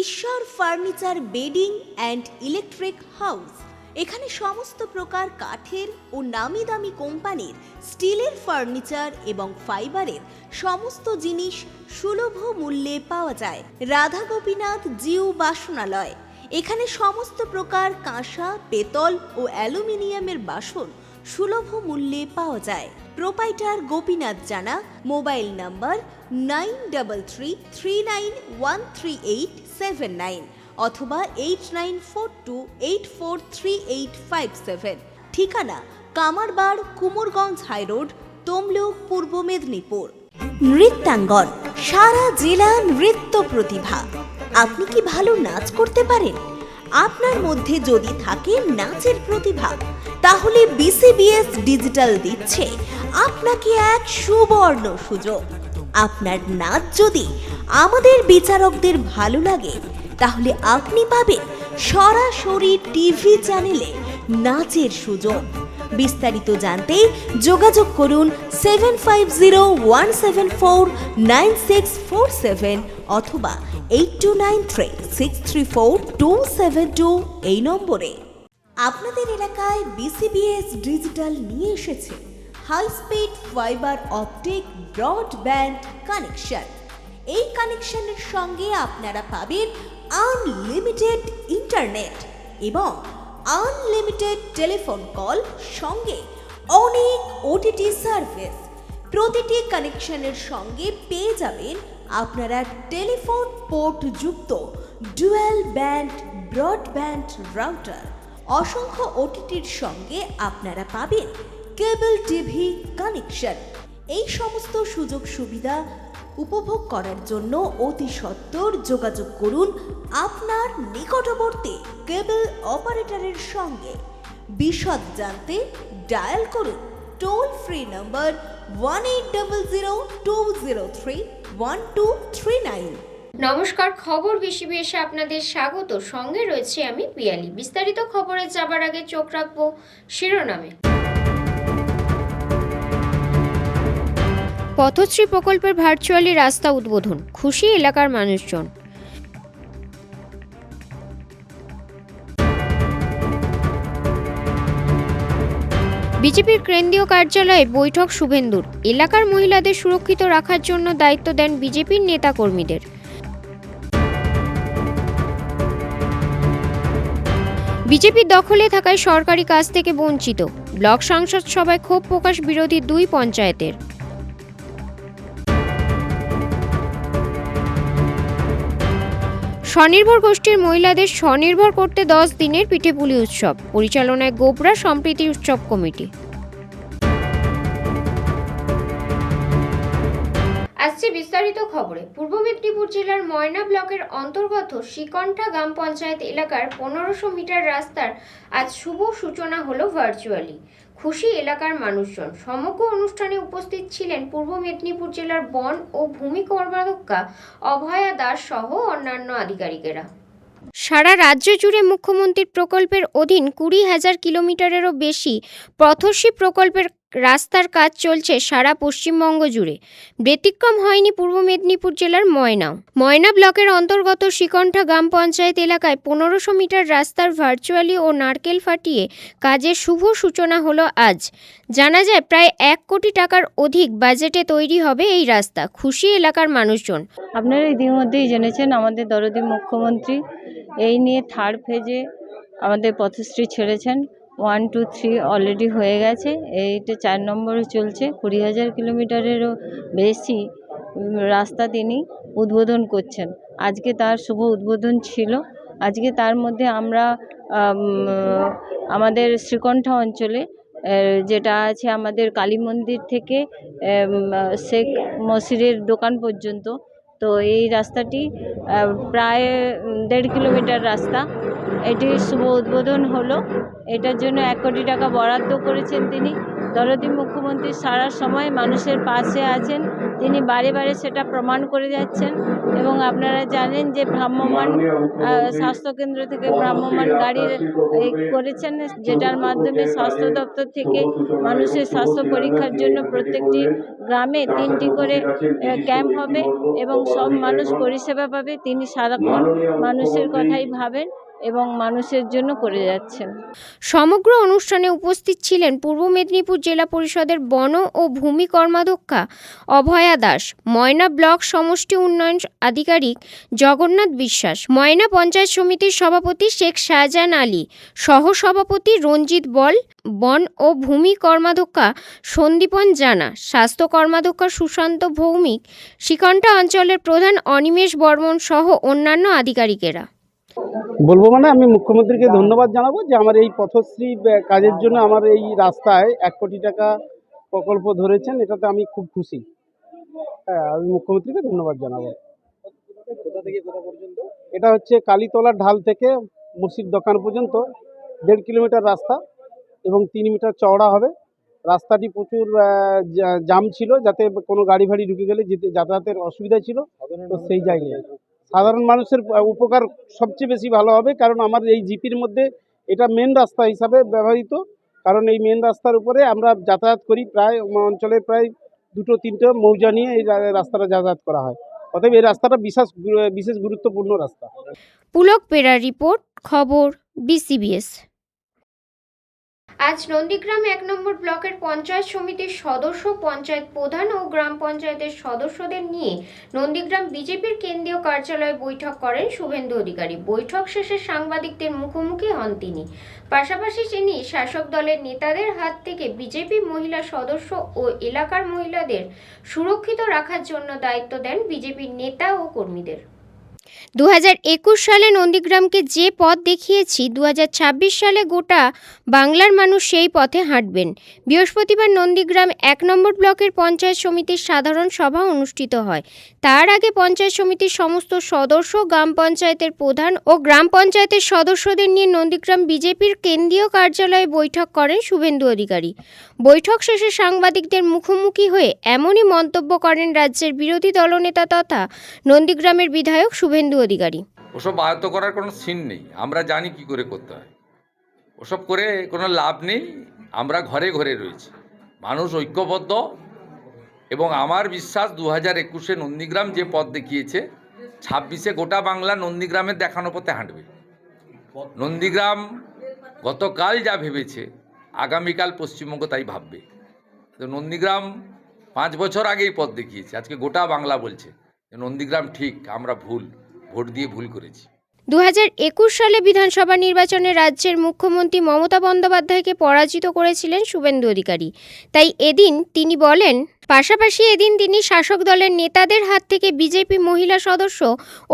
ঈশ্বর furniture bedding and electric house. এখানে সমস্ত প্রকার কাঠের ও নামি দামি কোম্পানির স্টিলের ফার্নিচার এবং ফাইবারের সমস্ত জিনিস সুলভ মূল্যে পাওয়া যায়। রাধা গোপীনাথ জিউ বাসনালয়। এখানে সমস্ত প্রকার কাঁসা, পেতল ও অ্যালুমিনিয়ামের বাসন সুলভ মূল্যে পাওয়া যায়। প্রোপাইটার গোপীনাথ জানা। মোবাইল নাম্বার 9333913879 অথবা 8942843857। ঠিকানা কামারবাড়, কুমোরগঞ্জ হাইরোড, তমলুক, পূর্ব মেদিনীপুর। নৃত্যাঙ্গন, সারা জেলা নৃত্য প্রতিভা। আপনি কি ভালো নাচ করতে পারেন? আপনার মধ্যে যদি থাকে নাচের প্রতিভা, তাহলে বিসিবিএস ডিজিটাল দিচ্ছে আপনাকে এক সুবর্ণ সুযোগ। আপনার নাচ যদি আমাদের বিচারকদের ভালো লাগে, তাহলে আপনি পাবেন সরাসরি টিভি চ্যানেলে নাচের সুযোগ। বিস্তারিত জানতে যোগাযোগ করুন 7501749647 অথবা 8293634272 এই নম্বরে। আপনাদের এলাকায় বিসিবিএস ডিজিটাল নিয়ে এসেছে high speed fibre optic broadband connection. এই কানেকশনের সঙ্গে আপনারা পাবেন আনলিমিটেড ইন্টারনেট এবং আনলিমিটেড টেলিফোন কল, সঙ্গে অনেক ওটিটি সার্ভিস। প্রতিটি কানেকশনের সঙ্গে পেয়ে যাবেন আপনারা টেলিফোন পোর্ট যুক্ত ডুয়াল ব্যান্ড ব্রডব্যান্ড রাউটার। অসংখ্য ওটিটির সঙ্গে আপনারা পাবেন কেবল টিভি কানেকশন। এই সমস্ত সুযোগ সুবিধা উপভোগ করার জন্য অতি সত্বর যোগাযোগ করুন আপনার নিকটবর্তী কেবল অপারেটরের সঙ্গে। বিশদ জানতে ডায়াল করুন টোল ফ্রি নম্বর 1800203139। নমস্কার, খবর বিসিবিএসে আপনাদের স্বাগত। সঙ্গে রয়েছে আমি পিয়ালি। বিস্তারিত খবরে যাবার আগে চোখ রাখবো শিরোনামে। পথশ্রী প্রকল্পের ভার্চুয়ালি রাস্তা উদ্বোধন, খুশি এলাকার মানুষজন। বিজেপির কেন্দ্রীয় কার্যালয়ে বৈঠক শুভেন্দুর। এলাকার মহিলাদের সুরক্ষিত রাখার জন্য দায়িত্ব দেন বিজেপির নেতাকর্মীদের। বিজেপির দখলে থাকায় সরকারি কাজ থেকে বঞ্চিত। ব্লক সাংসদ সভায় ক্ষোভ প্রকাশ বিরোধী দুই পঞ্চায়েতের। স্বনির্ভর গোষ্ঠীর মহিলাদের স্বনির্ভর করতে 10 দিনের পিঠেপুলি উৎসব, পরিচালনায় গোবরা সম্প্রীতি উৎসব কমিটি। আসছে বিস্তারিত খবরে। পূর্ব মেদিনীপুর জেলার ময়না ব্লকের অন্তর্গত শ্রীকণ্ঠা গ্রাম পঞ্চায়েত এলাকার 1500 মিটার রাস্তার আজ শুভ সূচনা হলো ভার্চুয়ালি। খুশি এলাকার মানুষজন। সমগ্র অনুষ্ঠানে উপস্থিত ছিলেন পূর্ব মেদিনীপুর জেলার বন ও ভূমি কর্মাধ্যক্ষা অভয়া দাস সহ অন্যান্য আধিকারিকেরা। সারা রাজ্য জুড়ে মুখ্যমন্ত্রীর প্রকল্পের অধীন 20,000 কিলোমিটারেরও বেশি পথশ্রী প্রকল্পের রাস্তার কাজ চলছে সারা পশ্চিমবঙ্গ জুড়ে। ব্যতিক্রম হয়নি পূর্ব মেদিনীপুর জেলার ময়না ব্লকের অন্তর্গত শ্রীকণ্ঠা গ্রাম পঞ্চায়েত এলাকায় 1500 মিটার রাস্তার ভার্চুয়ালি ও নারকেল ফাটিয়ে কাজের শুভ সূচনা হলো আজ। জানা যায় প্রায় 1 কোটি টাকার অধিক বাজেটে তৈরি হবে এই রাস্তা। খুশি এলাকার মানুষজন। আপনারা ইতিমধ্যেই জেনেছেন আমাদের দরদি মুখ্যমন্ত্রী এই নিয়ে 3rd ফেজে আমাদের পথশ্রী ছেড়েছেন। 1, 2, 3 অলরেডি হয়ে গেছে, এইটা 4 নম্বরে চলছে। 20,000 কিলোমিটারেরও বেশি রাস্তা তিনি উদ্বোধন করছেন। আজকে তার শুভ উদ্বোধন ছিল। আজকে তার মধ্যে আমরা আমাদের শ্রীকণ্ঠা অঞ্চলে যেটা আছে আমাদের কালী মন্দির থেকে শেখ মসিরের দোকান পর্যন্ত, তো এই রাস্তাটি প্রায় 1.5 কিলোমিটার রাস্তা, এটি শুভ উদ্বোধন হলো। এটার জন্য 1 কোটি টাকা বরাদ্দ করেছেন তিনি। দরদি মুখ্যমন্ত্রী সারা সময় মানুষের পাশে আছেন, তিনি বারে বারে সেটা প্রমাণ করে যাচ্ছেন। এবং আপনারা জানেন যে ভ্রাম্যমাণ স্বাস্থ্যকেন্দ্র থেকে ভ্রাম্যমাণ গাড়ির করেছেন, যেটার মাধ্যমে স্বাস্থ্য দপ্তর থেকে মানুষের স্বাস্থ্য পরীক্ষার জন্য প্রত্যেকটি গ্রামে 3টি করে ক্যাম্প হবে এবং সব মানুষ পরিষেবা পাবে। তিনি সারাক্ষণ মানুষের কথাই ভাবেন এবং মানুষের জন্য করে যাচ্ছেন। সমগ্র অনুষ্ঠানে উপস্থিত ছিলেন পূর্ব মেদিনীপুর জেলা পরিষদের বন ও ভূমি কর্মাধ্যক্ষা অভয়া দাস, ময়না ব্লক সমষ্টি উন্নয়ন আধিকারিক জগন্নাথ বিশ্বাস, ময়না পঞ্চায়েত সমিতির সভাপতি শেখ শাহজাহান আলী, সহসভাপতি রঞ্জিত বল, বন ও ভূমি কর্মাধ্যক্ষা সন্দীপন জানা, স্বাস্থ্য কর্মাধ্যক্ষা সুশান্ত ভৌমিক, শিকন্ঠা অঞ্চলের প্রধান অনিমেষ বর্মন সহ অন্যান্য আধিকারিকেরা। বলবো মানে আমি মুখ্যমন্ত্রীকে ধন্যবাদ জানাবো যে আমার এই পথশ্রী কাজের জন্য আমার এই রাস্তায় 1 কোটি টাকা প্রকল্প ধরেছেন, এটাতে আমি খুব খুশি। হ্যাঁ, আমি মুখ্যমন্ত্রীকে ধন্যবাদ জানাবো। কোথা থেকে কোথা পর্যন্ত? এটা হচ্ছে কালীতলার ঢাল থেকে মুর্শিদ দোকান পর্যন্ত 1.5 কিলোমিটার রাস্তা এবং 3 মিটার চওড়া হবে। রাস্তাটি প্রচুর জাম ছিল, যাতে কোনো গাড়ি ফাড়ি ঢুকে গেলে যাতায়াতের অসুবিধা ছিল, তো সেই জায়গায় সাধারণ মানুষের উপকার সবচেয়ে বেশি ভালো হবে, কারণ আমার এই জিপির মধ্যে এটা মেন রাস্তা হিসাবে ব্যবহৃত। কারণ এই মেন রাস্তার উপরে আমরা যাতায়াত করি, প্রায় অঞ্চলের প্রায় 2-3টে মৌজা নিয়ে এই রাস্তাটা যাতায়াত করা হয়। অতএব এই রাস্তাটা বিশেষ গুরুত্বপূর্ণ রাস্তা। পুলক পেরার রিপোর্ট, খবর BCBS। আজ নন্দীগ্রাম 1 নম্বর ব্লকের পঞ্চায়েত সমিতির সদস্য, পঞ্চায়েত প্রধান ও গ্রাম পঞ্চায়েতের সদস্যদের নিয়ে নন্দীগ্রাম বিজেপির কেন্দ্রীয় কার্যালয়ে বৈঠক করেন শুভেন্দু অধিকারী। বৈঠক শেষে সাংবাদিকদের মুখোমুখি হন তিনি। পাশাপাশি তিনি শাসক দলের নেতাদের হাত থেকে বিজেপি মহিলা সদস্য ও এলাকার মহিলাদের সুরক্ষিত রাখার জন্য দায়িত্ব দেন বিজেপির নেতা ও কর্মীদের। 2021 সালে নন্দীগ্রামকে যে পথ দেখিয়েছি, 2026 সালে গোটা বাংলার মানুষ সেই পথে হাঁটবেন। বৃহস্পতিবার নন্দীগ্রাম 1 নম্বর ব্লকের পঞ্চায়েত সমিতির সাধারণ সভা অনুষ্ঠিত হয়। তার আগে পঞ্চায়েত সমিতির সমস্ত সদস্য, গ্রাম পঞ্চায়েতের প্রধান ও গ্রাম পঞ্চায়েতের সদস্যদের নিয়ে নন্দীগ্রাম বিজেপির কেন্দ্রীয় কার্যালয়ে বৈঠক করেন শুভেন্দু অধিকারী। বৈঠক শেষে সাংবাদিকদের মুখোমুখি হয়ে এমনই মন্তব্য করেন রাজ্যের বিরোধী দলনেতা তথা নন্দীগ্রামের বিধায়ক শুভেন্দু অধিকারী। ওসব আয়ত্ত করার কোনো সিন নেই, আমরা জানি কি করে করতে হয়। ওসব করে কোনো লাভ নেই। আমরা ঘরে ঘরে রয়েছি, মানুষ ঐক্যবদ্ধ এবং আমার বিশ্বাস 2021-এ নন্দীগ্রাম যে পথ দেখিয়েছে, 26-এ গোটা বাংলা নন্দীগ্রামের দেখানো পথে হাঁটবে। নন্দীগ্রাম গতকাল যা ভেবেছে, আগামীকাল পশ্চিমবঙ্গ তাই ভাববে। তো নন্দীগ্রাম 5 বছর আগেই পথ দেখিয়েছে, আজকে গোটা বাংলা বলছে নন্দীগ্রাম ঠিক, আমরা ভুল, ভোট দিয়ে ভুল করেছি। 2021 সালে বিধানসভা নির্বাচনে রাজ্যের মুখ্যমন্ত্রী মমতা বন্দ্যোপাধ্যায়কে পরাজিত করেছিলেন শুভেন্দু অধিকারী। তাই এদিন তিনি বলেন, পাশাপাশি এদিন তিনি শাসক দলের নেতাদের হাত থেকে বিজেপি মহিলা সদস্য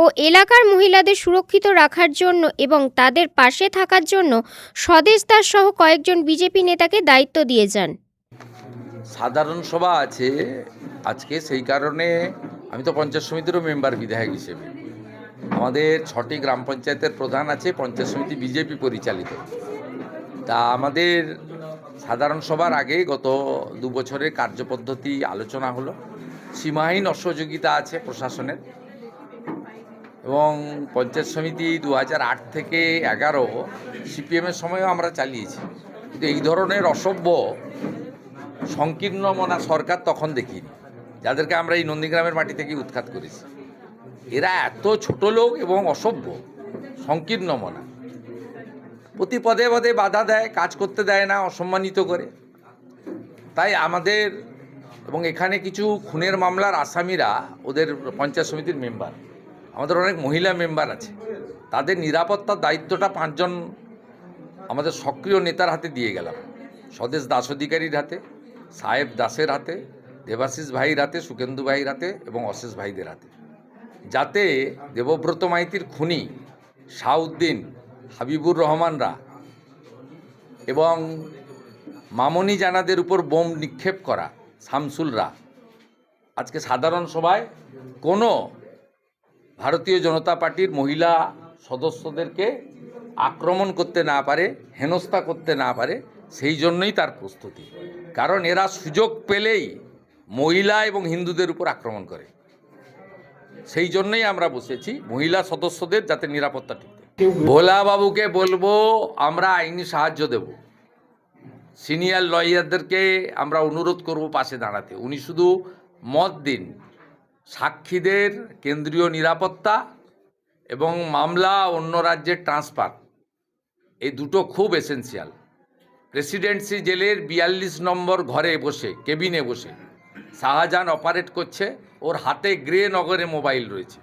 ও এলাকার মহিলাদের সুরক্ষিত রাখার জন্য এবং তাদের পাশে থাকার জন্য স্বদেশ দাস সহ কয়েকজন বিজেপি নেতাকে দায়িত্ব দিয়ে যান। সাধারণ সভা আছে আজকে, সেই কারণে আমি তো পঞ্চায়েত সমিতিরও মেম্বার বিধায়ক হিসেবে। আমাদের 6টি গ্রাম পঞ্চায়েতের প্রধান আছে, পঞ্চায়েত সমিতি বিজেপি পরিচালিত। তা আমাদের সাধারণ সভার আগে গত 2 বছরের কার্যপদ্ধতি আলোচনা হলো। সীমাহীন অসহযোগিতা আছে প্রশাসনের, এবং পঞ্চায়েত সমিতি 2008 থেকে 11 সিপিএমের সময়ও আমরা চালিয়েছি। কিন্তু এই ধরনের অসভ্য সংকীর্ণ মনা সরকার তখন দেখিনি, যাদেরকে আমরা এই নন্দীগ্রামের মাটি থেকে উৎখাত করেছি। এরা এত ছোট লোক এবং অসভ্য, সংকীর্ণ মনা, প্রতি পদে পদে বাধা দেয়, কাজ করতে দেয় না, অসম্মানিত করে। তাই আমাদের এবং এখানে কিছু খুনের মামলার আসামিরা ওদের পঞ্চায়েত সমিতির মেম্বার, আমাদের অনেক মহিলা মেম্বার আছে, তাদের নিরাপত্তার দায়িত্বটা 5 জন আমাদের সক্রিয় নেতার হাতে দিয়ে গেলাম। স্বদেশ দাস অধিকারীর হাতে, সাহেব দাসের হাতে, দেবাশিস ভাইয়ের হাতে, সুকেন্দু ভাইয়ের হাতে এবং অশেষ ভাইদের হাতে, যাতে দেবব্রত মাইতির খুনি শাহউদ্দিন, হাবিবুর রহমানরা এবং মামনি জানাদের উপর বোম নিক্ষেপ করা শামসুলরা আজকে সাধারণ সভায় কোনো ভারতীয় জনতা পার্টির মহিলা সদস্যদেরকে আক্রমণ করতে না পারে, হেনস্থা করতে না পারে, সেই জন্যই তার প্রস্তুতি। কারণ এরা সুযোগ পেলেই মহিলা এবং হিন্দুদের উপর আক্রমণ করে। সেই জন্যই আমরা বসেছি মহিলা সদস্যদের যাতে নিরাপত্তা ঠিক থাকে। ভোলা বাবুকে বলবো আমরা আইনি সাহায্য দেব, সিনিয়র লয়ারদেরকে আমরা অনুরোধ করব পাশে দাঁড়াতে। উনি শুধু মত দিন, সাক্ষীদের কেন্দ্রীয় নিরাপত্তা এবং মামলা অন্য রাজ্যের ট্রান্সফার, এই দুটো খুব এসেন্সিয়াল। প্রেসিডেন্সি জেলের 42 নম্বর ঘরে বসে, কেবিনে বসে শাহজাহান অপারেট করছে, ওর হাতে গ্রে নগরে মোবাইল রয়েছে।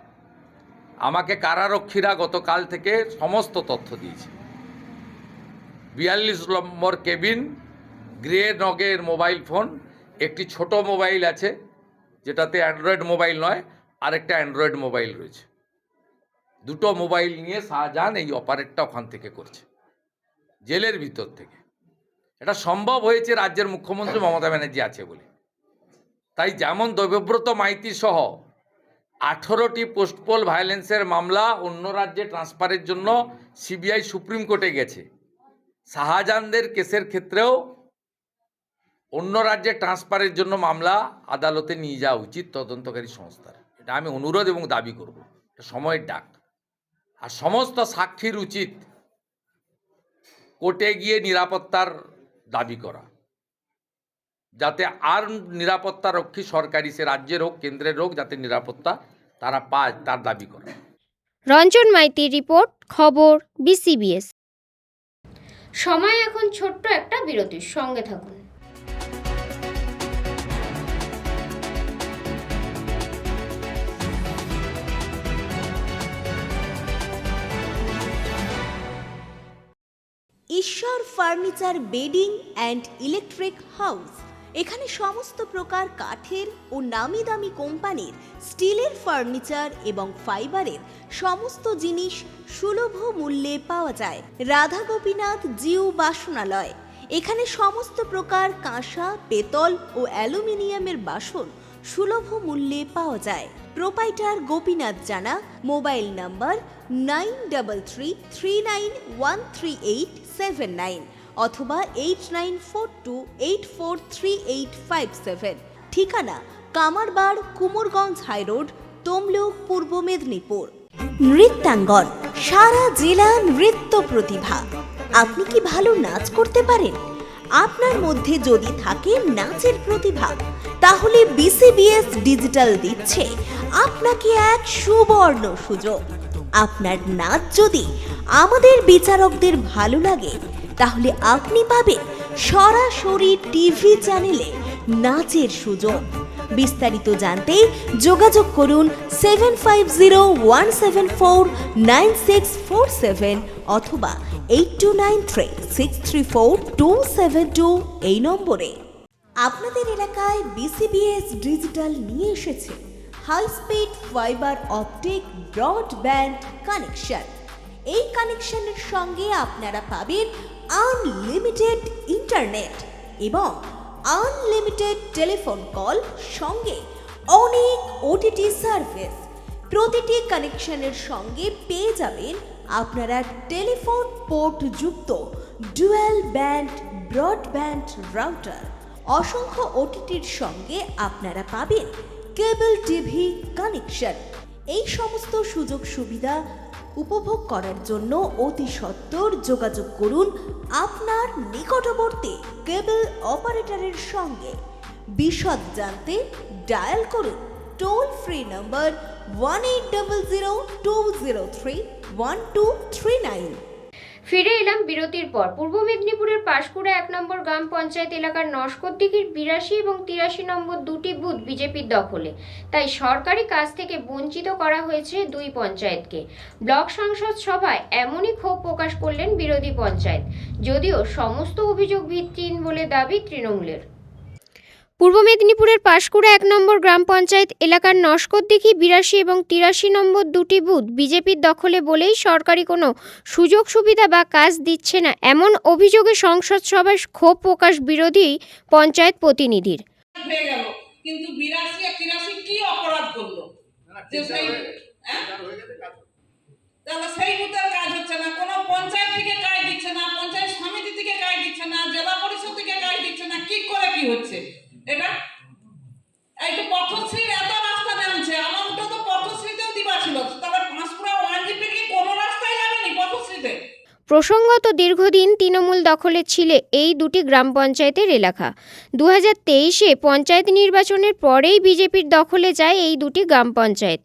আমাকে কারারক্ষীরা গতকাল থেকে সমস্ত তথ্য দিয়েছে। 42 নম্বর কেবিন, গ্রে নগের মোবাইল ফোন, একটি ছোট মোবাইল আছে যেটাতে অ্যান্ড্রয়েড মোবাইল নয়, আর একটা অ্যান্ড্রয়েড মোবাইল রয়েছে। দুটো মোবাইল নিয়ে শাহজাহান এই অপারেটটা ওখান থেকে করছে, জেলের ভিতর থেকে। এটা সম্ভব হয়েছে রাজ্যের মুখ্যমন্ত্রী মমতা ব্যানার্জি আছে বলে। তাই যেমন দেবব্রত মাইতি সহ 18টি পোস্টপোল ভায়োলেন্সের মামলা অন্য রাজ্যে ট্রান্সফারের জন্য সিবিআই সুপ্রিম কোর্টে গেছে, শাহজাহানদের কেসের ক্ষেত্রেও অন্য রাজ্যে ট্রান্সফারের জন্য মামলা আদালতে নিয়ে যাওয়া উচিত তদন্তকারী সংস্থার। এটা আমি অনুরোধ এবং দাবি করব, এটা সময়ের ডাক। আর সমস্ত সাক্ষীর উচিত কোর্টে গিয়ে নিরাপত্তার দাবি করা, যাতে আর নিরাপত্তা রক্ষী সরকারি, সে রাজ্যের হোক কেন্দ্রের হোক, যাতে নিরাপত্তা তারা পায় তার দাবি করা। রঞ্জন মাইতির রিপোর্ট, খবর বিসিবিএস। সময় এখন ছোট্ট একটা বিরতির, সঙ্গে থাকুন। ঈশ্বর furniture bedding and electric house. এখানে সমস্ত প্রকার কাঠের ও নামি দামি কোম্পানির স্টিলের ফার্নিচার এবং ফাইবারের সমস্ত জিনিস সুলভ মূল্যে পাওয়া যায়। রাধা গোপীনাথ জিউ বাসনালয়। এখানে সমস্ত প্রকার কাঁসা, পেতল ও অ্যালুমিনিয়ামের বাসন সুলভ মূল্যে পাওয়া যায়। প্রোপাইটার গোপীনাথ জানা। মোবাইল নাম্বার 9333913879 অথবা 8942843857। ঠিকানা কামারবাড়, কুমোরগঞ্জ হাইরোড, তমলুক, পূর্ব মেদিনীপুর। নৃত্যাঙ্গন, সারা জেলা নৃত্য প্রতিভা। আপনি কি ভালো নাচ করতে পারেন? আপনার মধ্যে যদি থাকে নাচের প্রতিভা, তাহলে বিসিবিএস ডিজিটাল দিচ্ছে আপনাকে এক সুবর্ণ সুযোগ। আপনার নাচ যদি আমাদের বিচারকদের ভালো লাগে, তাহলে আপনি পাবেন সরাসরি টিভি চ্যানেলে নাচের সুযোগ। বিস্তারিত জানতে যোগাযোগ করুন 7501749647 অথবা 8293634272 এই নম্বরে। আপনাদের এলাকায় বিসিবিএস ডিজিটাল নিয়ে এসেছে high speed fibre optic broadband connection. এই কানেকশনের সঙ্গে আপনারা পাবেন আনলিমিটেড ইন্টারনেট এবং আনলিমিটেড টেলিফোন কল, সঙ্গে অনেক ওটিটি সার্ভিস। প্রতিটি কানেকশনের সঙ্গে পেয়ে যাবেন আপনারা টেলিফোন পোর্ট যুক্ত ডুয়াল ব্যান্ড ব্রডব্যান্ড রাউটার। অসংখ্য ওটিটির সঙ্গে আপনারা পাবেন কেবল টিভি কানেকশন। এই সমস্ত সুযোগ সুবিধা উপভোগ করার জন্য অতি সত্বর যোগাযোগ করুন আপনার নিকটবর্তী কেবল অপারেটরের সঙ্গে। বিশদ জানতে ডায়াল করুন টোল ফ্রি নম্বর 1800203139। ফিরে এলাম বিরতির পর। পূর্ব মেদিনীপুরের পাঁশকুড়া 1 নম্বর গ্রাম পঞ্চায়েত এলাকার নস্করদিঘির 82 এবং 83 নম্বর দুটি বুথ বিজেপির দখলে। তাই সরকারি কাজ থেকে বঞ্চিত করা হয়েছে দুই পঞ্চায়েতকে। ব্লক সংসদ সভায় এমনই ক্ষোভ প্রকাশ করলেন বিরোধী পঞ্চায়েত, যদিও সমস্ত অভিযোগ ভিত্তিহীন বলে দাবি তৃণমূলের। পূর্ব মেদিনীপুরের পাঁশকুড়া 1 নম্বর গ্রাম পঞ্চায়েত এলাকার নস্করদিঘি 82 এবং 83 নম্বর দুটি বুথ বিজেপির দখলে বলেই সরকারি কোনো সুযোগ সুবিধা বা কাজ দিচ্ছে না, এমন অভিযোগে সংসদ সভায় ক্ষোভ প্রকাশ বিরোধী পঞ্চায়েত প্রতিনিধির। হয়ে গেল, কিন্তু 82 আর 83 কি অপরাধ করলো যে সেই তাহলে সেই বুথের কাজ হচ্ছে না, কোনো পঞ্চায়েত থেকে কাজ দিচ্ছে না, পঞ্চায়েত সমিতি থেকে কাজ দিচ্ছে না, জেলা পরিষদ থেকে কাজ দিচ্ছে না, কি করে কি হচ্ছে এটা? 82 আর 83 কি অপরাধ করলো যে সেই তাহলে সেই বুথের কাজ হচ্ছে না, কোনো পঞ্চায়েত থেকে কাজ দিচ্ছে না, পঞ্চায়েত সমিতি থেকে কাজ দিচ্ছে না, জেলা পরিষদ থেকে কাজ দিচ্ছে না, কি করে কি হচ্ছে? 82 আর 83 কি অপরাধ করলো যে সেই তাহলে সেই বুথের কাজ হচ্ছে না, কোনো পঞ্চায়েত থেকে কাজ দিচ্ছে না, পঞ্চায়েত সমিতি থেকে কাজ দিচ্ছে না, জেলা পরিষদ থেকে কাজ দিচ্ছে না, কি করে কি হচ্ছে? এটা প্রসঙ্গত দীর্ঘদিন তৃণমূল দখলে ছিল এই দুটি গ্রাম পঞ্চায়েতের এলাকা। 2023-এ পঞ্চায়েত নির্বাচনের পরেই বিজেপির দখলে যায় এই দুটি গ্রাম পঞ্চায়েত।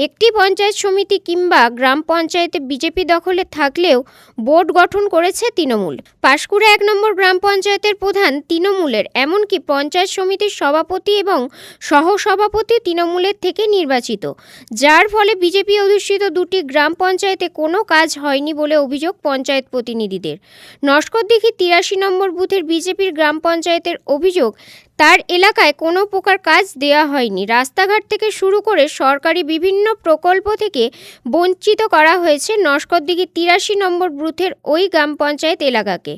একটি পঞ্চায়েত সমিতি কিংবা গ্রাম পঞ্চায়েতে বিজেপি দখলে থাকলেও বোর্ড গঠন করেছে তৃণমূল। পাঁশকুড়া 1 নম্বর গ্রাম পঞ্চায়েতের প্রধান তৃণমূলের, এমনকি পঞ্চায়েত সমিতির সভাপতি এবং সহসভাপতি তৃণমূলের থেকে নির্বাচিত, যার ফলে বিজেপি অধিষ্ঠিত দুটি গ্রাম পঞ্চায়েতে কোনো কাজ হয়নি বলে অভিযোগ পঞ্চায়েত প্রতিনিধিদের। নস্করদিঘি 83 নম্বর বুথের বিজেপির গ্রাম পঞ্চায়েতের অভিযোগ, তার এলাকায় কোনো প্রকার কাজ দেওয়া হয়নি। রাস্তাঘাট থেকে শুরু করে সরকারি বিভিন্ন প্রকল্প থেকে বঞ্চিত করা হয়েছে নস্করদিঘি 83 নম্বর বুথের ওই গ্রাম পঞ্চায়েত এলাকাকে।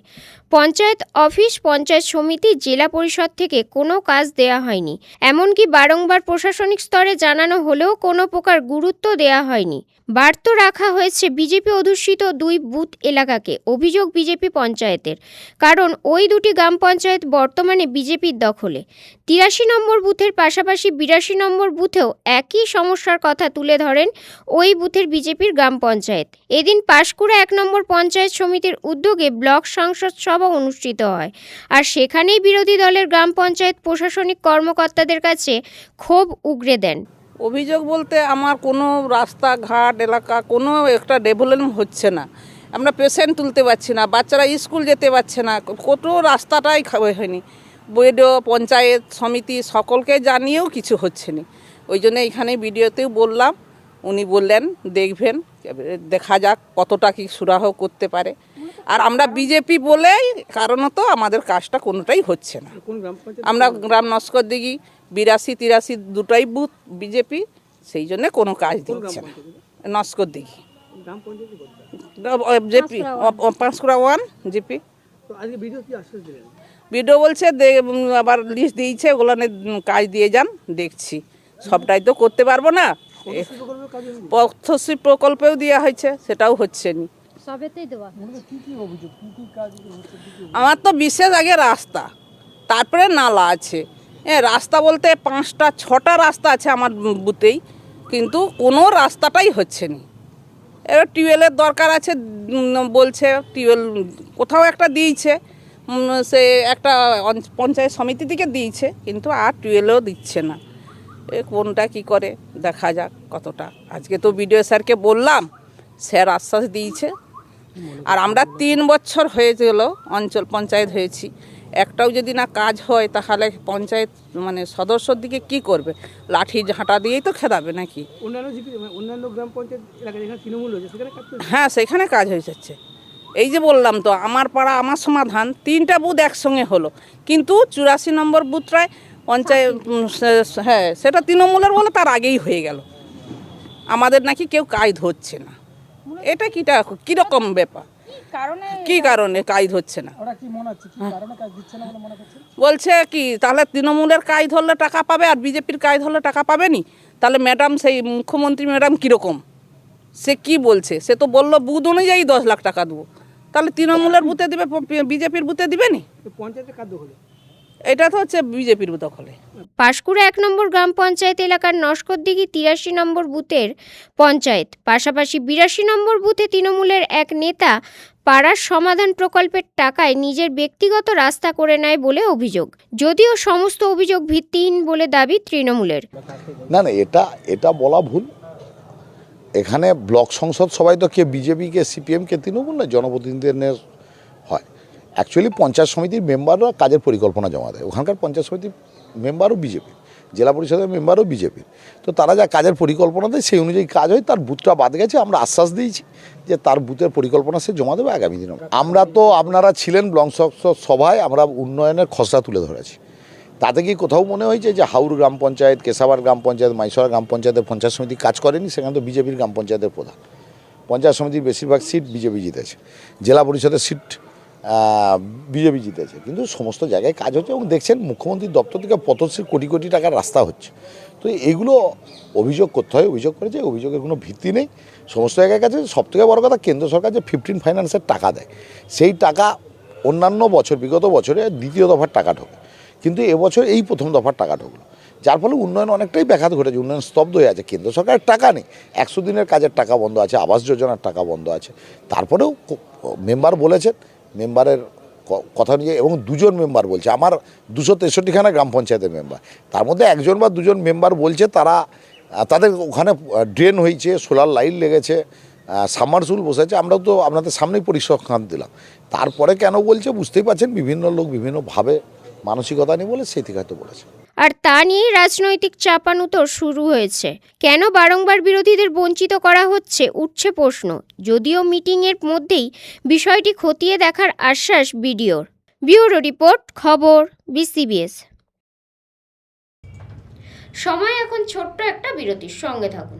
পঞ্চায়েত অফিস, পঞ্চায়েত সমিতি, জেলা পরিষদ থেকে কোনো কাজ দেওয়া হয়নি। এমনকি বারংবার প্রশাসনিক স্তরে জানানো হলেও কোনো প্রকার গুরুত্ব দেওয়া হয়নি। বার্ত রাখা হয়েছে বিজেপি অধ্যুষিত 2 বুথ এলাকাকে। অভিযোগ বিজেপি পঞ্চায়েতের, কারণ ওই দুটি গ্রাম পঞ্চায়েত বর্তমানে বিজেপির দখলে। 83 নম্বর বুথের পাশাপাশি 82 নম্বর বুথেও একই সমস্যার কথা তুলে ধরেন ওই বুথের বিজেপির গ্রাম পঞ্চায়েত। এদিন পাঁশকুড়া 1 নম্বর পঞ্চায়েত সমিতির উদ্যোগে ব্লক সংসদ সভা অনুষ্ঠিত হয়, আর সেখানেই বিরোধী দলের গ্রাম পঞ্চায়েত প্রশাসনিক কর্মকর্তাদের কাছে ক্ষোভ উগরে দেন। অভিযোগ বলতে আমার কোনো রাস্তাঘাট এলাকা কোনো একটা ডেভেলপমেন্ট হচ্ছে না। আমরা পেশেন্ট তুলতে পারছি না, বাচ্চারা স্কুল যেতে পারছে না, কত রাস্তাটাই হয়নি। বিডিও, পঞ্চায়েত সমিতি সকলকে জানিয়েও কিছু হচ্ছে না। ওই জন্য এখানে ভিডিওতেও বললাম, উনি বললেন দেখবেন, দেখা যাক কতটা কি সুরাহ করতে পারে। আর আমরা বিজেপি বলেই কারণত আমাদের কাজটা কোনোটাই হচ্ছে না। আমরা গ্রাম নস্করদিঘি 82-83 দুটাই বুথ বিজেপি, সেই জন্য কোনো কাজ দিচ্ছে না। নস্করদিঘি জেপি, পাঁশকুড়া 1 জিপি। ভিডিও বলছে আবার লিস্ট দিয়েছে, ওগুলো কাজ দিয়ে যান, দেখছি। সবটাই তো করতে পারবো না। পথশ্রী প্রকল্পেও দেওয়া হয়েছে, সেটাও হচ্ছে না। আমার তো বিশেষ আগে রাস্তা, তারপরে নালা আছে। রাস্তা বলতে 5টা-6টা রাস্তা আছে আমার বুথেই, কিন্তু কোনো রাস্তাটাই হচ্ছে না। এবার টিউবওয়েলের দরকার আছে বলছে, টিউবওয়েল কোথাও একটা দিয়েছে, সে একটা পঞ্চায়েত সমিতি থেকে দিয়েছে, কিন্তু আর টিউবওয়েলও দিচ্ছে না। কোনটা কি করে দেখা যাক কতটা। আজকে তো বিডিও স্যারকে বললাম, স্যার আশ্বাস দিয়েছে। আর আমরা 3 বছর হয়ে গেল অঞ্চল পঞ্চায়েত হয়েছি, একটাও যদি না কাজ হয় তাহলে পঞ্চায়েত মানে সদস্যর দিকে কি করবে? লাঠি ঝাঁটা দিয়েই তো খেদাবে নাকি? অন্যান্য গ্রাম পঞ্চায়েত এলাকায় যেখানে তৃণমূল হয়েছে সেখানে কাজ হচ্ছে? হ্যাঁ, সেখানে কাজ হয়ে যাচ্ছে। এই যে বললাম তো, আমার পাড়া আমার সমাধান 3টা বুথ একসঙ্গে হলো, কিন্তু 84 নম্বর বুথটায় পঞ্চায়েত, হ্যাঁ সেটা তৃণমূলের বলে তার আগেই হয়ে গেল। আমাদের নাকি কেউ কাজ ধরছে না। এটা কীরকম ব্যাপার? কি কারণে কাজ হচ্ছে না? বলছে কি তাহলে তৃণমূলের কাজ ধরলে টাকা পাবে আর বিজেপির কাজ ধরলে টাকা পাবে নি? তাহলে ম্যাডাম, সেই মুখ্যমন্ত্রী ম্যাডাম কীরকম, সে কি বলছে? সে তো বললো বুথ অনুযায়ী 10 লাখ টাকা দেবো, তাহলে তৃণমূলের বুথে দিবে, বিজেপির বুথে দিবে নি? পঞ্চায়েতের কাজ দখলে, এটা তো হচ্ছে বিজেপির দখলে। পাঁশকুড়া 1 নম্বর গ্রাম পঞ্চায়েত এলাকার নস্করদিঘি 83 নম্বর বুথের পঞ্চায়েত, পাশাপাশি 82 নম্বর বুথে তৃণমূলের এক নেতা পাড়ার সমাধান প্রকল্পের টাকায় নিজের ব্যক্তিগত রাস্তা করে নেয় বলে অভিযোগ। যদিও সমস্ত অভিযোগ ভিত্তিহীন বলে দাবি তৃণমূলের। না, এটা বলা ভুল। এখানে ব্লক সংসদ সবাই তো কে বিজেপি, কে সিপিএম, কে তৃণমূল না, জনপ্রতিনিধিদের হয়। অ্যাকচুয়ালি পঞ্চায়েত সমিতির মেম্বাররা কাজের পরিকল্পনা জমা দেয়। ওখানকার পঞ্চায়েত সমিতির মেম্বারও বিজেপি, জেলা পরিষদের মেম্বারও বিজেপি। তো তারা যা কাজের পরিকল্পনা দেয় সেই অনুযায়ী কাজ হয়। তার বুথটা বাদ গেছে, আমরা আশ্বাস দিয়েছি যে তার বুথের পরিকল্পনা সে জমা দেবে আগামী দিনে। আমরা তো, আপনারা ছিলেন ব্লক সংসদ সভায়, আমরা উন্নয়নের খসড়া তুলে ধরেছি। তাতে কি কোথাও মনে হয়েছে যে হাউড় গ্রাম পঞ্চায়েত, কেশাবার গ্রাম পঞ্চায়েত, মাইসরা গ্রাম পঞ্চায়েতের পঞ্চায়েত সমিতি কাজ করেনি? সেখানে তো বিজেপির গ্রাম পঞ্চায়েতের প্রধান। পঞ্চায়েত সমিতির বেশিরভাগ সিট বিজেপি জিতেছে, জেলা পরিষদের সিট বিজেপি জিতেছে, কিন্তু সমস্ত জায়গায় কাজ হচ্ছে। এবং দেখছেন মুখ্যমন্ত্রীর দপ্তর থেকে পথশ্রী কোটি কোটি টাকার রাস্তা হচ্ছে। তো এগুলো অভিযোগ করতে হয়, অভিযোগ করেছে, অভিযোগের কোনো ভিত্তি নেই। সমস্ত জায়গায় কাছে সবথেকে বড় কথা, কেন্দ্র সরকার যে 15 ফাইন্যান্সের টাকা দেয়, সেই টাকা অন্যান্য বছর, বিগত বছরে দ্বিতীয় দফার টাকা ঢোকে, কিন্তু এবছর এই প্রথম দফার টাকা ঢুকলো। যার ফলে উন্নয়ন অনেকটাই ব্যাঘাত ঘটেছে, উন্নয়ন স্তব্ধ হয়ে আছে। কেন্দ্র সরকারের টাকা নেই, 100 দিনের কাজের টাকা বন্ধ আছে, আবাস যোজনার টাকা বন্ধ আছে। তারপরেও মেম্বার বলেছেন, মেম্বারের কথা অনুযায়ী, এবং 2জন মেম্বার বলছে, আমার 263খানা গ্রাম পঞ্চায়েতের মেম্বার, তার মধ্যে 1জন বা 2জন মেম্বার বলছে তাদের ওখানে ড্রেন হয়েছে, সোলার লাইট লেগেছে, সাবমার্সিবল বসেছে। আমরাও তো আপনাদের সামনেই পরিসংখ্যান দিলাম। তারপরে কেন বলছে বুঝতেই পারছেন, বিভিন্ন লোক বিভিন্নভাবে মানসিকতা নিয়ে বলে, সেই থেকে হয়তো বলেছে। আর তা নিয়েই রাজনৈতিক চাপানুতর শুরু হয়েছে। কেন বারংবার বিরোধীদের বঞ্চিত করা হচ্ছে, উঠছে প্রশ্ন। যদিও মিটিংয়ের মধ্যেই বিষয়টি খতিয়ে দেখার আশ্বাস বিডিওর। ব্যুরো রিপোর্ট, খবর বিসিবিএস। সময় এখন ছোট্ট একটা বিরতির, সঙ্গে থাকুন।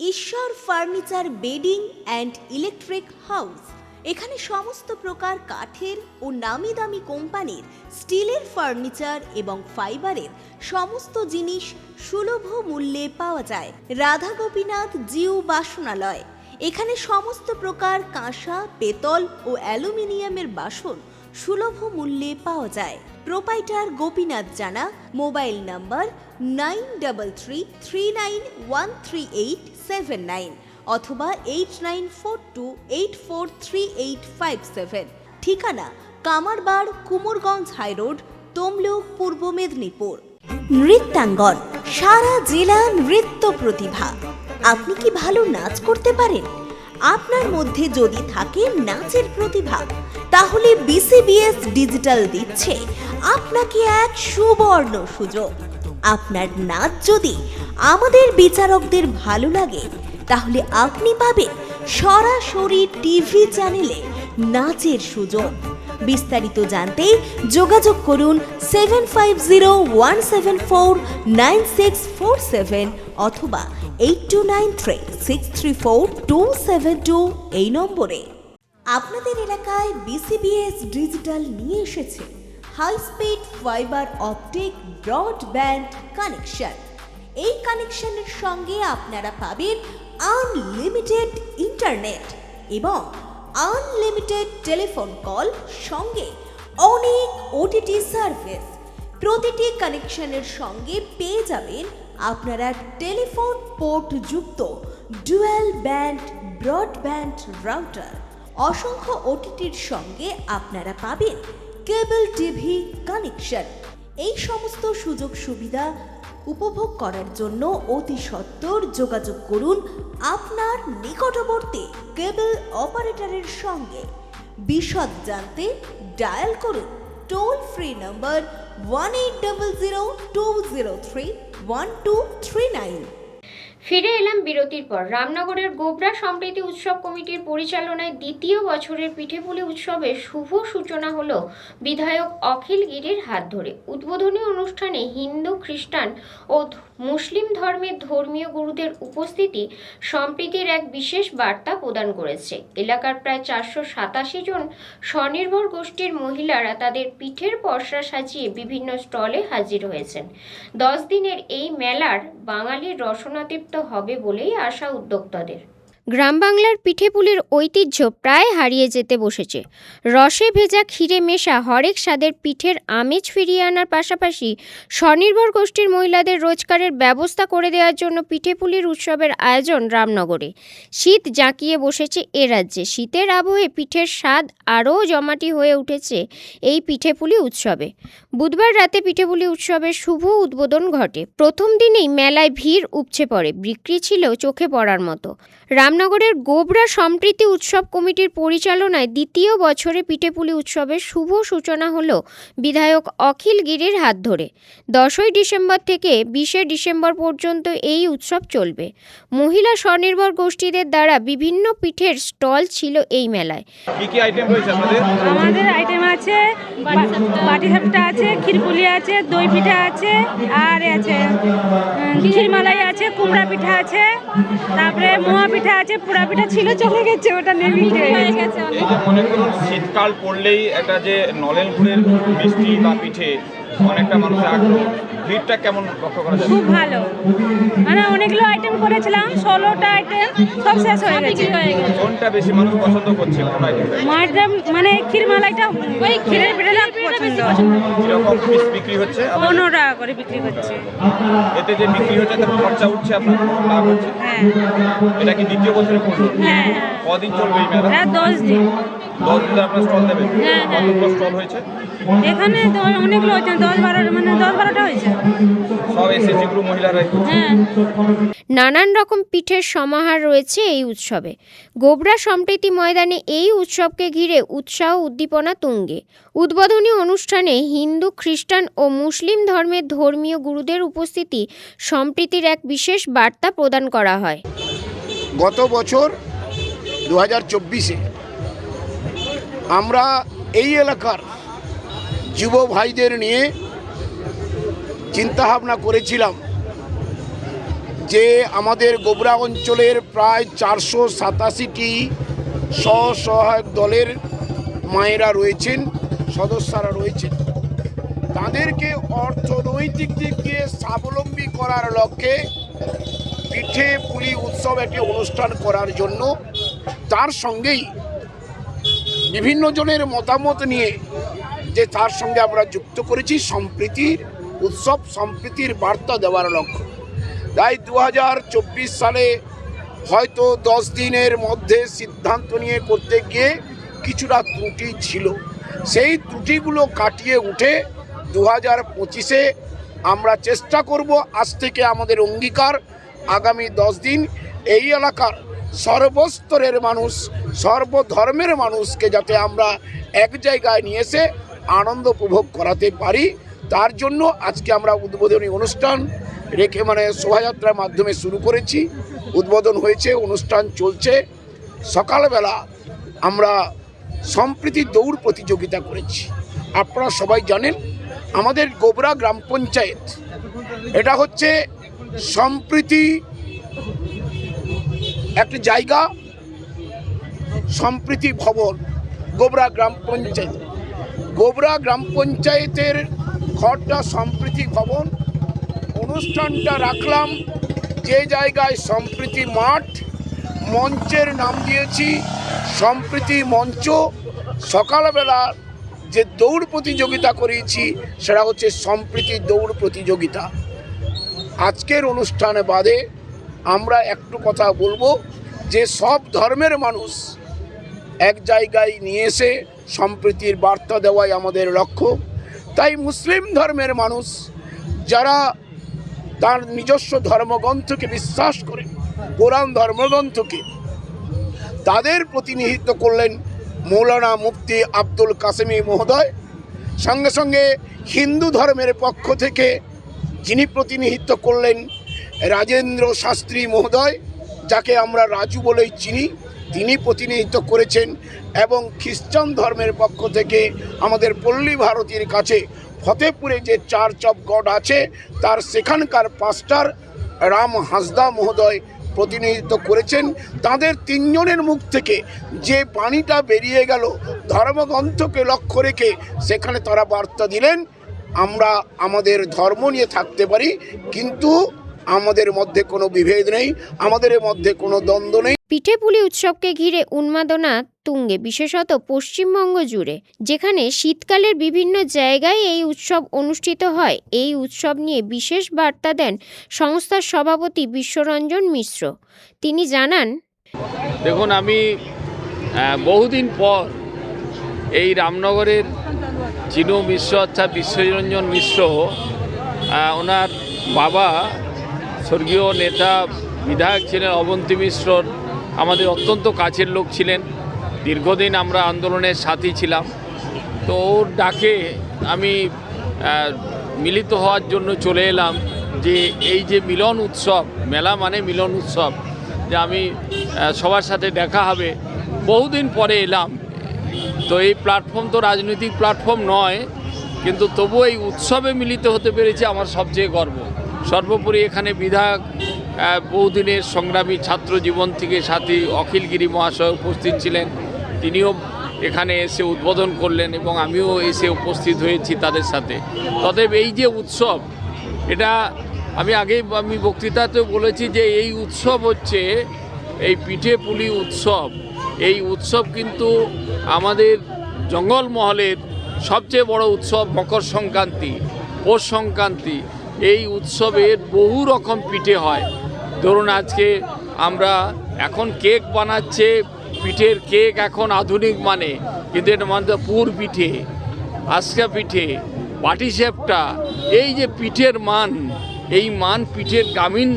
ঈশ্বর furniture bedding and electric house. এখানে সমস্ত প্রকার কাঠের ও নামি দামি কোম্পানির স্টিলের ফার্নিচার এবং ফাইবারের সমস্ত জিনিস সুলভ মূল্যে পাওয়া যায়। রাধা গোপীনাথ জিউ বাসনালয়। এখানে সমস্ত প্রকার কাঁসা, পেতল ও অ্যালুমিনিয়ামের বাসন সুলভ মূল্যে পাওয়া যায়। প্রোপাইটার গোপীনাথ জানা। মোবাইল নাম্বার 9333913879 অথবা 8942843857। ঠিকানা কামারবাড়, কুমোরগঞ্জ হাইরোড, তমলুক, পূর্ব মেদিনীপুর। নৃত্যাঙ্গন, সারা জেলা নৃত্য প্রতিভা। আপনি কি ভালো নাচ করতে পারেন? আপনার মধ্যে যদি থাকে নাচের প্রতিভা, তাহলে বিসিবিএস ডিজিটাল দিচ্ছে আপনাকে এক সুবর্ণ সুযোগ। আপনার নাচ যদি আমাদের বিচারকদের ভালো লাগে, তাহলে আপনি পাবেন সরাসরি টিভি চ্যানেলে নাচের সুযোগ। বিস্তারিত জানতে যোগাযোগ করুন 7501749647 অথবা 8293634272 এই নম্বরে। আপনাদের এলাকায় বিসিবিএস ডিজিটাল নিয়ে এসেছে high speed fibre optic broadband connection. এই কানেকশনের সঙ্গে আপনারা পাবেন আনলিমিটেড ইন্টারনেট এবং আনলিমিটেড টেলিফোন কল, সঙ্গে অনেক ওটিটি সার্ভিস। প্রতিটি কানেকশনের সঙ্গে পেয়ে যাবেন আপনারা টেলিফোন পোর্ট যুক্ত ডুয়াল ব্যান্ড ব্রডব্যান্ড রাউটার। অসংখ্য ওটিটির সঙ্গে আপনারা পাবেন কেবল টিভি কানেকশন। এই সমস্ত সুযোগ সুবিধা উপভোগ করার জন্য অতি সত্বর যোগাযোগ করুন আপনার নিকটবর্তী কেবল অপারেটরের সঙ্গে। বিশদ জানতে ডায়াল করুন টোল ফ্রি নম্বর 1800203139। ফিরে এলাম বিরতির পর। রামনগরের গোবরা সম্প্রীতি উৎসব কমিটির পরিচালনায় দ্বিতীয় বছরের পিঠেপুলি উৎসবের শুভ সূচনা হলো বিধায়ক অখিল গিরির হাত ধরে। উদ্বোধনী অনুষ্ঠানে হিন্দু, খ্রিস্টান ও মুসলিম ধর্মের ধর্মীয় গুরুদের উপস্থিতি সম্প্রীতির এক বিশেষ বার্তা প্রদান করেছে। এলাকার প্রায় 487 জন স্বনির্ভর গোষ্ঠীর মহিলারা তাদের পিঠের পসরা সাজিয়ে বিভিন্ন স্টলে হাজির হয়েছেন। 10 দিনের এই মেলার বাঙালির রসনাতৃপ্ত হবে বলেই আশা উদ্যোক্তাদের। গ্রাম বাংলার পিঠেপুলির ঐতিহ্য প্রায় হারিয়ে যেতে বসেছে। রসে ভেজা ক্ষীরে মেশা হরেক স্বাদের পিঠের আমেজ ফিরিয়ে আনার পাশাপাশি স্বনির্ভর গোষ্ঠীর মহিলাদের রোজগারের ব্যবস্থা করে দেওয়ার জন্য পিঠেপুলির উৎসবের আয়োজন রামনগরে। শীত জাঁকিয়ে বসেছে এ রাজ্যে। শীতের আবহে পিঠের স্বাদ আরও জমাটি হয়ে উঠেছে এই পিঠেপুলি উৎসবে। বুধবার রাতে পিঠেপুলি উৎসবের শুভ উদ্বোধন ঘটে। প্রথম দিনেই মেলায় ভিড় উপচে পড়ে। বিক্রি ছিল চোখে পড়ার মতো। রামনগরের গোবরা সম্প্রীতি উৎসব কমিটির পরিচালনায় দ্বিতীয় বছরে পিঠেপুলি উৎসবের শুভ সূচনা হলো বিধায়ক অখিল গিরির হাত ধরে। 10ই ডিসেম্বর থেকে 20শে ডিসেম্বর পর্যন্ত এই উৎসব চলবে। মহিলা স্বনির্ভর গোষ্ঠীদের দ্বারা বিভিন্ন পিঠের স্টল ছিল এই মেলায়। কি কি আইটেম রয়েছে আপনাদের? আমাদের আইটেম আছে বাটি সাপটা আছে, ক্ষীরপুলি আছে, দই পিঠা আছে, আর আছে ক্ষীরমালাই আছে, কুমড়া পিঠা আছে, তারপরে মোয়া পিঠা আছে। পোড়া পিঠা ছিল, চলে গেছে, ওটা নেমে গেছে। এই যে মনে করুন শীতকাল পড়লেই একটা যে নলেন গুড়ের মিষ্টি বা পিঠে অনেকটা মানুষের আগ্রহ, ভিড়টা কেমন লক্ষ্য করা যায়? খুব ভালো, মানে অনেকগুলো আইটেম করেছিলাম, 16টা আইটেম সব শেষ হয়ে গেছে। কোনটা বেশি মানুষ পছন্দ করছে, কোন আইটেমটা? মাটন মানে ক্ষীরমালাইটা, ওই ক্ষীরের পিঠাটা পছন্দ। কিরকম পিস বিক্রি হচ্ছে? 15 টাকা করে বিক্রি করছে। এতে যে বিক্রি হচ্ছে তার খরচা উঠছে, আপনার লাভ হচ্ছে। হ্যাঁ এটা কি দ্বিতীয় বছরে পড়লো? হ্যাঁ কদিন চলবে এই মেলা? হ্যাঁ 10 দিন। 10 দিন আপনার স্টল দেবেন? হ্যাঁ, হ্যাঁ। কতগুলো স্টল হয়েছে? এখানে তো অনেকগুলো হয়েছে, 10-12টা হয়েছে। সব এসএসজি গ্রুপ মহিলারাই করছে। হ্যাঁ। নানান রকম পিঠের সমাহার রয়েছে এই উৎসবে। গোবরা সম্প্রীতি ময়দানে এই উৎসবকে ঘিরে উৎসাহ উদ্দীপনা তুঙ্গে। উদ্বোধনী অনুষ্ঠানে হিন্দু, খ্রিস্টান ও মুসলিম ধর্মের ধর্মীয় গুরুদের উপস্থিতি সম্প্রীতির এক বিশেষ বার্তা প্রদান করা হয়। গত বছর 2024-এ আমরা এই এলাকার যুব ভাইদের নিয়ে চিন্তাভাবনা করেছিলাম যে আমাদের গোবরা অঞ্চলের প্রায় 487টি স্বসহায়ক দলের মায়েরা রয়েছেন, সদস্যরা রয়েছেন, তাদেরকে অর্থনৈতিক দিক দিয়ে স্বাবলম্বী করার লক্ষ্যে পিঠে পুলি উৎসব একটি অনুষ্ঠান করার জন্য তার সঙ্গেই বিভিন্ন জনের মতামত নিয়ে যে তার সঙ্গে আমরা যুক্ত করেছি সম্প্রীতির উৎসব, সম্প্রীতির বার্তা দেওয়ার লক্ষ্য। তাই 2024 সালে হয়তো 10 দিনের মধ্যে সিদ্ধান্ত নিয়ে করতে গিয়ে কিছুটা ত্রুটি ছিল, সেই ত্রুটিগুলো কাটিয়ে উঠে 2025-এ আমরা চেষ্টা করব, আজ থেকে আমাদের অঙ্গীকার, আগামী 10 দিন এই এলাকার সর্বস্তরের মানুষ, সর্বধর্মের মানুষকে যাতে আমরা এক জায়গায় নিয়ে এসে আনন্দ উপভোগ করাতে পারি, তার জন্য আজকে আমরা উদ্বোধনী অনুষ্ঠান রেখে শোভাযাত্রার মাধ্যমে শুরু করেছি। উদ্বোধন হয়েছে, অনুষ্ঠান চলছে। সকালবেলা আমরা সম্প্রীতি দৌড় প্রতিযোগিতা করেছি। আপনারা সবাই জানেন আমাদের গোবরা গ্রাম পঞ্চায়েত এটা হচ্ছে সম্প্রীতি একটা জায়গা, সম্প্রীতি ভবন গোবরা গ্রাম পঞ্চায়েত। গোবরা গ্রাম পঞ্চায়েতের ঘরটা সম্প্রীতি ভবন। অনুষ্ঠানটা রাখলাম যে জায়গায় সম্প্রীতি মাঠ, মঞ্চের নাম দিয়েছি সম্প্রীতি মঞ্চ। সকালবেলা যে দৌড় প্রতিযোগিতা করিয়েছি সেটা হচ্ছে সম্প্রীতি দৌড় প্রতিযোগিতা। আজকের অনুষ্ঠানে বাদে আমরা একটু কথা বলবো যে সব ধর্মের মানুষ এক জায়গায় নিয়ে এসে সম্প্রীতির বার্তা দেওয়াই আমাদের লক্ষ্য। তাই মুসলিম ধর্মের মানুষ যারা তার নিজস্ব ধর্মগ্রন্থকে বিশ্বাস করে, কোরআন ধর্মগ্রন্থকে, তাদের প্রতিনিধিত্ব করলেন মৌলানা মুফতি আব্দুল কাসেমি মহোদয়। সঙ্গে সঙ্গে হিন্দু ধর্মের পক্ষ থেকে যিনি প্রতিনিধিত্ব করলেন রাজেন্দ্র শাস্ত্রী মহোদয়, যাকে আমরা রাজু বলেই চিনি, তিনি প্রতিনিধিত্ব করেছেন। এবং খ্রিস্টান ধর্মের পক্ষ থেকে আমাদের পল্লী ভারতীর কাছে ফতেপুরে যে চার্চ অফ গড আছে তার সেখানকার পাস্টার রাম হাসদা মহোদয় প্রতিনিধিত্ব করেছেন। তাদের তিনজনের মুখ থেকে যে বাণীটা বেরিয়ে গেল ধর্মগ্রন্থকে লক্ষ্য রেখে, সেখানে তারা বার্তা দিলেন আমরা আমাদের ধর্ম নিয়ে থাকতে পারি, কিন্তু আমাদের মধ্যে কোনো বিভেদ নেই, আমাদের মধ্যে কোনো দ্বন্দ্ব নেই। পিঠেপুলি উৎসবকে ঘিরে উন্মাদনা তুঙ্গে, বিশেষত পশ্চিমবঙ্গ জুড়ে, যেখানে শীতকালের বিভিন্ন জায়গায় এই উৎসব অনুষ্ঠিত হয়। এই উৎসব নিয়ে বিশেষ বার্তা দেন সংস্থার সভাপতি বিশ্বরঞ্জন মিশ্র। তিনি জানান, দেখুন, আমি বহুদিন পর এই রামনগরের চিনু মিশ্র অর্থাৎ বিশ্বরঞ্জন মিশ্র, ওনার বাবা স্বর্গীয় নেতা বিধায়ক ছিলেন অবন্তী মিশ্রর আমাদের অত্যন্ত কাছের লোক ছিলেন। দীর্ঘদিন আমরা আন্দোলনের সাথী ছিলাম। তো ওর ডাকে আমি মিলিত হওয়ার জন্য চলে এলাম, যে এই যে মিলন উৎসব, মেলা মানে মিলন উৎসব, যে আমি সবার সাথে দেখা হবে, বহুদিন পরে এলাম। তো এই প্ল্যাটফর্ম তো রাজনৈতিক প্ল্যাটফর্ম নয়, কিন্তু তবুও এই উৎসবে মিলিত হতে পেরেছি আমার সবচেয়ে গর্ব। সর্বোপরি এখানে বিধায়ক বহুদিনের সংগ্রামী ছাত্র জীবন থেকে সাথী অখিলগিরি মহাশয় উপস্থিত ছিলেন। তিনিও এখানে এসে উদ্বোধন করলেন এবং আমিও এসে উপস্থিত হয়েছি তাদের সাথে। তবে এই যে উৎসব, এটা আমি বক্তৃতাতেও বলেছি যে এই উৎসব হচ্ছে এই পিঠে পুলি উৎসব। এই উৎসব কিন্তু আমাদের জঙ্গলমহলের সবচেয়ে বড় উৎসব মকর সংক্রান্তি, পৌষ সংক্রান্তি। এই উৎসবের বহু রকম পিঠে হয়। ধরুন আজকে আমরা এখন কেক বানাচ্ছে, পিঠের কেক এখন আধুনিক মানে, কিন্তু এটা মানে পুর পিঠে, আজকা পিঠে, পাটিসাপটা, এই যে পিঠের মান, এই মান পিঠের গ্রামীণ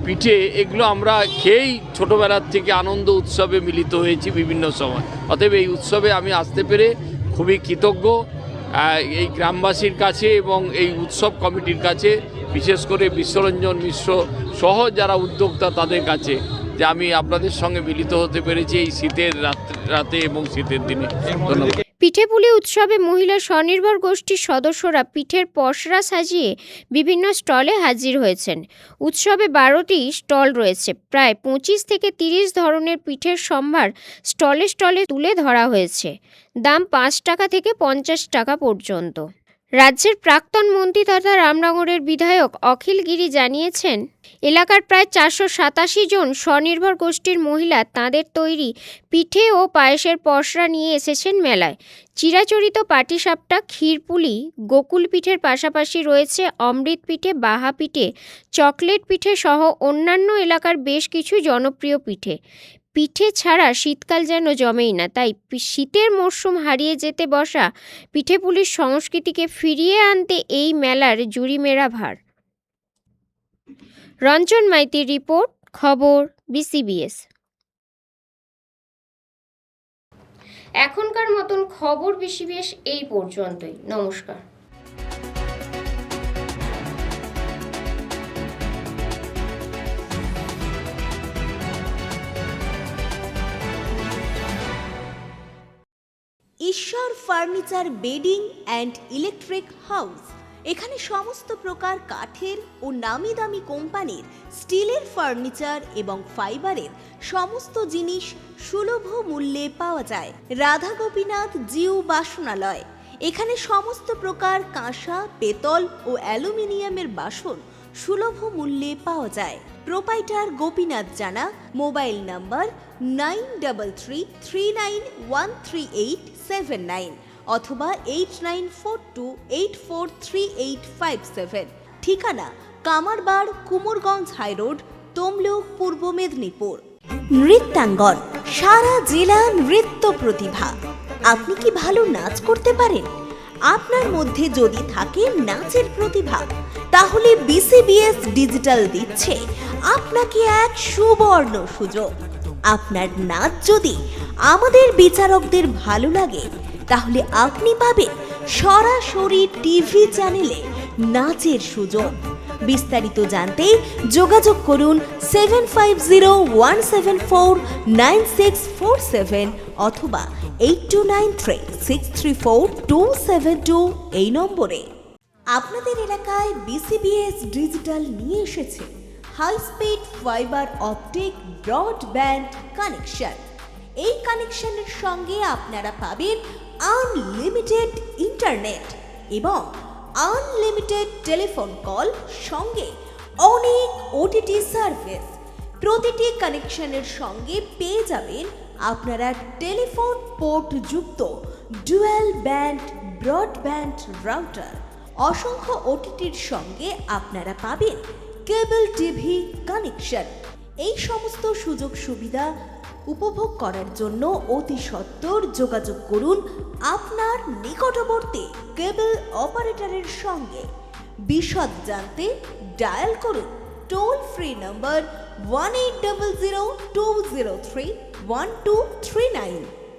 পিঠে, এগুলো আমরা খেয়েই ছোটোবেলার থেকে আনন্দ উৎসবে মিলিত হয়েছি বিভিন্ন সময়। অতএব এই উৎসবে আমি আসতে পেরে খুবই কৃতজ্ঞ এই গ্রামবাসীর কাছে এবং এই উৎসব কমিটির কাছে, বিশেষ করে বিশ্বরঞ্জন মিশ্র সহ যারা উদ্যোক্তা তাদের কাছে, যে আমি আপনাদের সঙ্গে মিলিত হতে পেরেছি এই শীতের রাতে এবং শীতের দিনে। ধন্যবাদ। পিঠেপুলি উৎসবে মহিলা স্বনির্ভর গোষ্ঠীর সদস্যরা পিঠের পসরা সাজিয়ে বিভিন্ন স্টলে হাজির হয়েছেন। উৎসবে 12টি স্টল রয়েছে। প্রায় 25 থেকে 30 ধরনের পিঠের সম্ভার স্টলে স্টলে তুলে ধরা হয়েছে। দাম 5 টাকা থেকে 50 টাকা পর্যন্ত। রাজ্যের প্রাক্তন মন্ত্রী তথা রামনগরের বিধায়ক অখিল গিরি জানিয়েছেন, এলাকার প্রায় 487 জন স্বনির্ভর গোষ্ঠীর মহিলা তাঁদের তৈরি পিঠে ও পায়েসের পসরা নিয়ে এসেছেন মেলায়। চিরাচরিত পাটিসাপটা, ক্ষীরপুলি, গোকুল পিঠের পাশাপাশি রয়েছে অমৃত পিঠে, বাহা পিঠে, চকলেট পিঠে সহ অন্যান্য এলাকার বেশ কিছু জনপ্রিয় পিঠে। পিঠে ছাড়া শীতকাল যেন জমেই না, তাই শীতের মরশুম হারিয়ে যেতে বসা পিঠেপুলির সংস্কৃতিকে ফিরিয়ে আনতে এই মেলার জুড়ি মেরা ভার। রঞ্জন মাইতির রিপোর্ট, খবর BCBS। এখনকার মতন খবর BCBS এই পর্যন্তই। নমস্কার। ঈশ্বর furniture bedding and electric house. এখানে সমস্ত প্রকার কাঠের ও নামি দামি কোম্পানির স্টিলের ফার্নিচার এবং ফাইবারের সমস্ত জিনিস সুলভ মূল্যে পাওয়া যায়। রাধা গোপীনাথ জিউ বাসনালয়। এখানে সমস্ত প্রকার কাঁসা, পেতল ও অ্যালুমিনিয়ামের বাসন সুলভ মূল্যে পাওয়া যায়। প্রোপাইটার গোপীনাথ জানা। মোবাইল নাম্বার 9333913879 অথবা 8942843857। ঠিকানা কামারবাড়, কুমোরগঞ্জ হাইরোড, তমলুক, পূর্ব মেদিনীপুর। নৃত্যাঙ্গন, সারা জেলা নৃত্য প্রতিভা। আপনি কি ভালো নাচ করতে পারেন? আপনার মধ্যে যদি থাকে নাচের প্রতিভা, তাহলে BCBS ডিজিটাল দিচ্ছে আপনাকে এক সুবর্ণ সুযোগ। আপনার নাচ যদি আমাদের বিচারকদের ভালো লাগে, তাহলে আপনি পাবেন সরাসরি টিভি চ্যানেলে নাচের সুযোগ। বিস্তারিত জানতে যোগাযোগ করুন 7501749647 অথবা 8293634272 এই নম্বরে। আপনাদের এলাকায় BCBS ডিজিটাল নিয়ে এসেছে high speed fibre optic broadband connection. এই কানেকশনের সঙ্গে আপনারা পাবেন আনলিমিটেড ইন্টারনেট এবং আনলিমিটেড টেলিফোন কল, সঙ্গে অনেক OTT সার্ভিস। প্রতিটি কানেকশনের সঙ্গে পেয়ে যাবেন আপনারা টেলিফোন পোর্ট যুক্ত ডুয়াল ব্যান্ড ব্রডব্যান্ড রাউটার। অসংখ্য OTTর সঙ্গে আপনারা পাবেন কেবল টিভি কানেকশন। এই সমস্ত সুযোগ সুবিধা উপভোগ করার জন্য অতি সত্বর যোগাযোগ করুন আপনার নিকটবর্তী কেবল অপারেটরের সঙ্গে। বিশদ জানতে ডায়াল করুন টোল ফ্রি নম্বর 1800203123 1239।